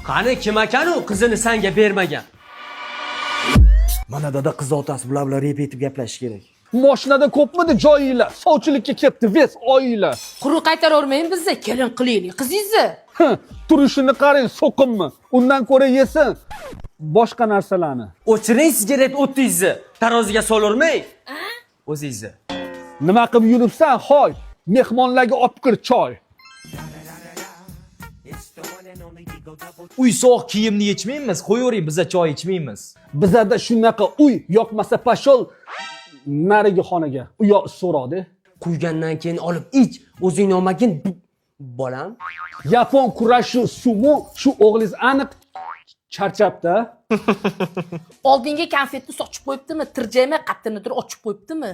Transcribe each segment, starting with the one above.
Qani kim ekan u qizini senga bermagan? Mana dada qiz otasi bilan rep etib gaplashish kerak. Mashinada ko'pmidi joyinglar? Sovchilikka ketdi, ves oyinglar. Quruq qaytaravermang bizni, kelin qilaylik qizingizni. Turishini qarang, so'qinmi. Undan ko'ra yesin boshqa narsalarni. O'chiring sigaret o'tingizni. Taroziga solarmang. O'zingizni. Nima qilib yuribsan? Hoy, mehmonlarga olib kir choy. Uy sovuq kiyimni yechmaymiz, qo'yavering, biza choy ichmaymiz. Bizada shunaqa uy yoqmasa pashol narigi xonaga. U yoq so'radi. Quygandan keyin olib ich. O'zingni olmagin bolam. Yapon kurashi sumo shu o'g'lingiz aniq charchabda. Oldingi konfetni sochib qo'yibdimi? Tirjayma qattinidir ochib qo'yibdimi?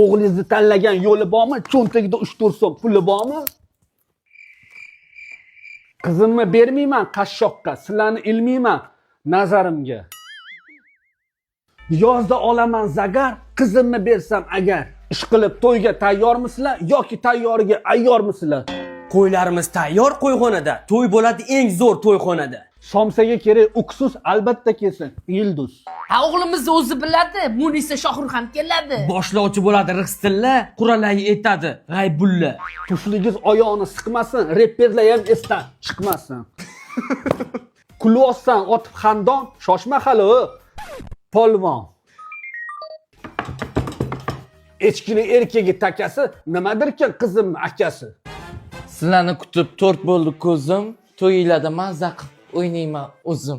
O'g'lingizni tanlagan yo'li bormi? Cho'ntagida 3-4 so'm puli bormi? Qizimni bermayman qashshoqqa, sizlarni ilmayman nazarimga. Yozda olaman zagar, qizimni bersam agar. Ish qilib to'yga tayyormisizlar yoki tayyoriga ayyormisizlar? Qo'ylarimiz tayyor qo'yxonada. To'y bo'ladi eng zo'r to'yxonada. Somsaga kerak uksus albatta kelsin. Yilduz. Ha, o'g'limizni o'zi biladi. Munisa Shohrux ham keladi. Boshlovchi bo'ladi Rixstilla, quralay aytadi G'aybulla. Tufligiz oyog'ini siqmasin, reperlar ham esdan chiqmasin. Kulyapsan otib xandon, shoshma hali. Polvon. Echkini erkagi takasi nimadirkin qizimni akasi. Sizlarni kutib 4 bo'ldi ko'zim, to'yinglarda mazza qilib o'ynayman o'zim.